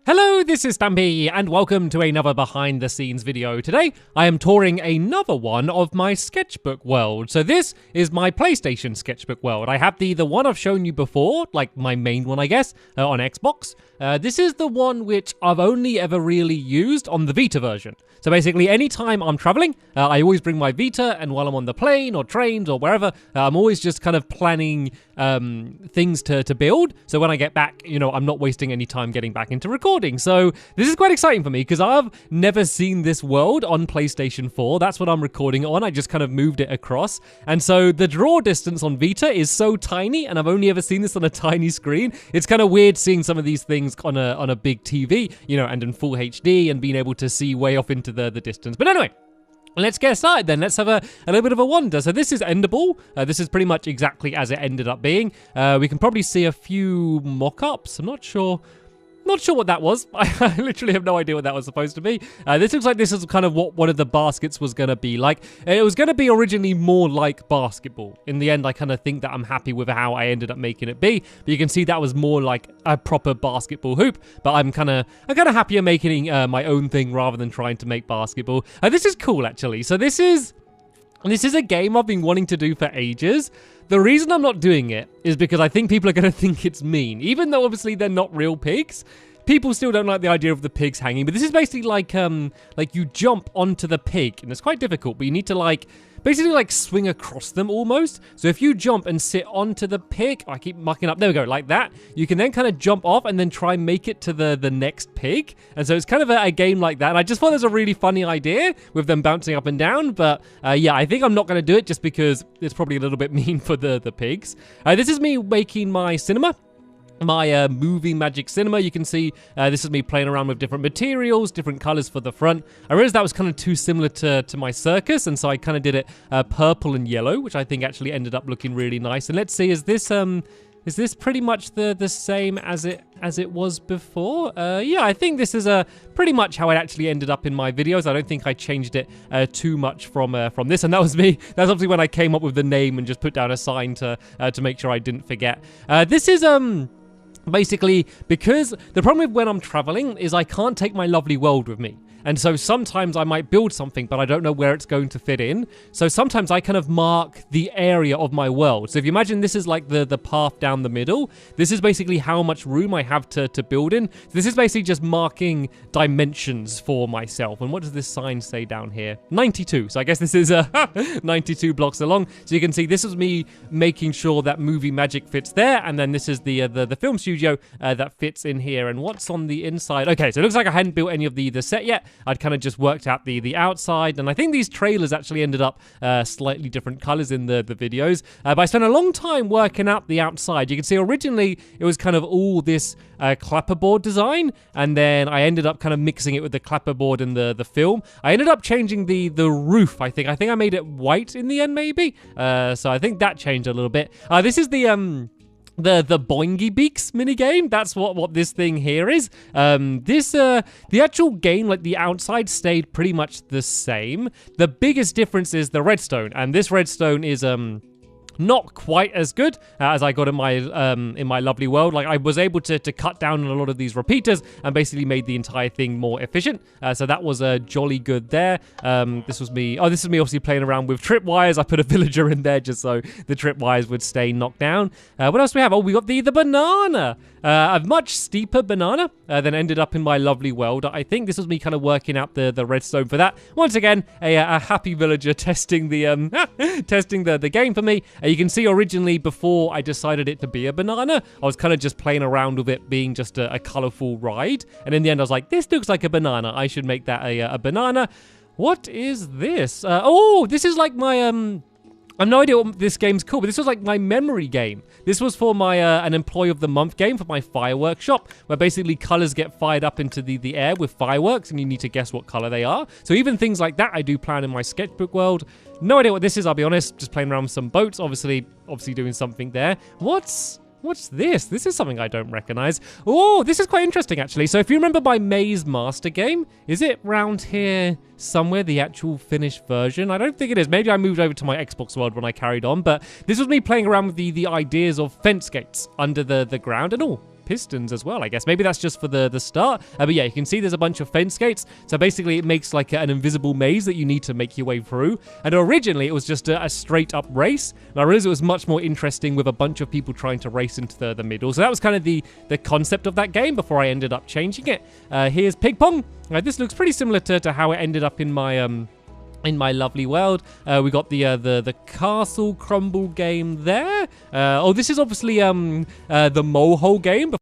Hello, this is Stampy, and welcome to another behind-the-scenes video. Today, I am touring another one of my Sketchbook world. So this is my PlayStation Sketchbook world. I have the one I've shown you before, like my main one, I guess, on Xbox. This is the one which I've only ever really used on the Vita version. So basically, anytime I'm traveling, I always bring my Vita, and while I'm on the plane or trains or wherever, I'm always just kind of planning things to build. So when I get back, you know, I'm not wasting any time getting back into recording. So this is quite exciting for me because I've never seen this world on PlayStation 4. That's what I'm recording it on. I just kind of moved it across. And so the draw distance on Vita is so tiny, and I've only ever seen this on a tiny screen. It's kind of weird seeing some of these things on a big TV, you know, and in full HD and being able to see way off into the distance. But anyway, let's get started then. Let's have a little bit of a wander. So this is Endable. This is pretty much exactly as it ended up being. We can probably see a few mock-ups. I'm not sure what that was. I literally have no idea what that was supposed to be. This looks like this is kind of what one of the baskets was going to be like. It was going to be originally more like basketball. In the end, I kind of think that I'm happy with how I ended up making it be. But you can see that was more like a proper basketball hoop. But I'm kind of happier making my own thing rather than trying to make basketball. This is cool, actually. So this is a game I've been wanting to do for ages. The reason I'm not doing it is because I think people are going to think it's mean. Even though obviously they're not real pigs, people still don't like the idea of the pigs hanging. But this is basically like you jump onto the pig, and it's quite difficult, but you need to basically swing across them almost. So if you jump and sit onto the pig, I keep mucking up, there we go, like that, you can then kind of jump off and then try and make it to the next pig. And so it's kind of a game like that. And I just thought it was a really funny idea with them bouncing up and down. But yeah, I think I'm not going to do it just because it's probably a little bit mean for the pigs. This is me making my cinema. My movie magic cinema. You can see this is me playing around with different materials, different colors for the front. I realized that was kind of too similar to my circus, and so I kind of did it purple and yellow, which I think actually ended up looking really nice. And let's see, is this pretty much the same as it was before? Yeah, I think this is pretty much how it actually ended up in my videos. I don't think I changed it too much from this, and that was me. That's obviously when I came up with the name and just put down a sign to make sure I didn't forget. This is basically, because the problem with when I'm traveling is I can't take my lovely world with me. And so sometimes I might build something, but I don't know where it's going to fit in. So sometimes I kind of mark the area of my world. So if you imagine this is like the path down the middle, this is basically how much room I have to build in. So this is basically just marking dimensions for myself. And what does this sign say down here? 92. So I guess this is 92 blocks along. So you can see this is me making sure that movie magic fits there. And then this is the film studio that fits in here. And what's on the inside? Okay, so it looks like I hadn't built any of the set yet. I'd kind of just worked out the outside, and I think these trailers actually ended up slightly different colors in the videos. But I spent a long time working out the outside. You can see originally it was kind of all this clapperboard design, and then I ended up kind of mixing it with the clapperboard and the film. I ended up changing the roof, I think. I think I made it white in the end, maybe. So I think that changed a little bit. This is the Boingy Beaks minigame. That's what this thing here is. The actual game, like the outside, stayed pretty much the same. The biggest difference is the redstone, and this redstone is not quite as good as I got in my lovely world. Like, I was able to cut down on a lot of these repeaters and basically made the entire thing more efficient. So that was jolly good there. This is me obviously playing around with tripwires. I put a villager in there just so the tripwires would stay knocked down. What else do we have? Oh, we got the banana. A much steeper banana than ended up in my lovely world. I think this was me kind of working out the redstone for that. Once again, a happy villager testing the game for me. You can see originally, before I decided it to be a banana, I was kind of just playing around with it being just a colorful ride. And in the end, I was like, this looks like a banana. I should make that a banana. What is this? Oh, this is like my I have no idea what this game's called, but this was like my memory game. This was for my an Employee of the Month game for my fireworks shop, where basically colors get fired up into the air with fireworks, and you need to guess what color they are. So even things like that I do plan in my Sketchbook world. No idea what this is, I'll be honest. Just playing around with some boats, obviously doing something there. What's this? This is something I don't recognize. Oh, this is quite interesting, actually. So if you remember my Maze Master game, is it round here somewhere, the actual finished version? I don't think it is. Maybe I moved over to my Xbox world when I carried on, but this was me playing around with the ideas of fence gates under the ground. And oh, pistons as well, I guess. Maybe that's just for the start. But yeah, you can see there's a bunch of fence gates. So basically, it makes like an invisible maze that you need to make your way through. And originally, it was just a straight up race. And I realized it was much more interesting with a bunch of people trying to race into the middle. So that was kind of the concept of that game before I ended up changing it. Here's Ping Pong. This looks pretty similar to how it ended up in my lovely world. We got the castle crumble game there. Oh, this is obviously the mole hole game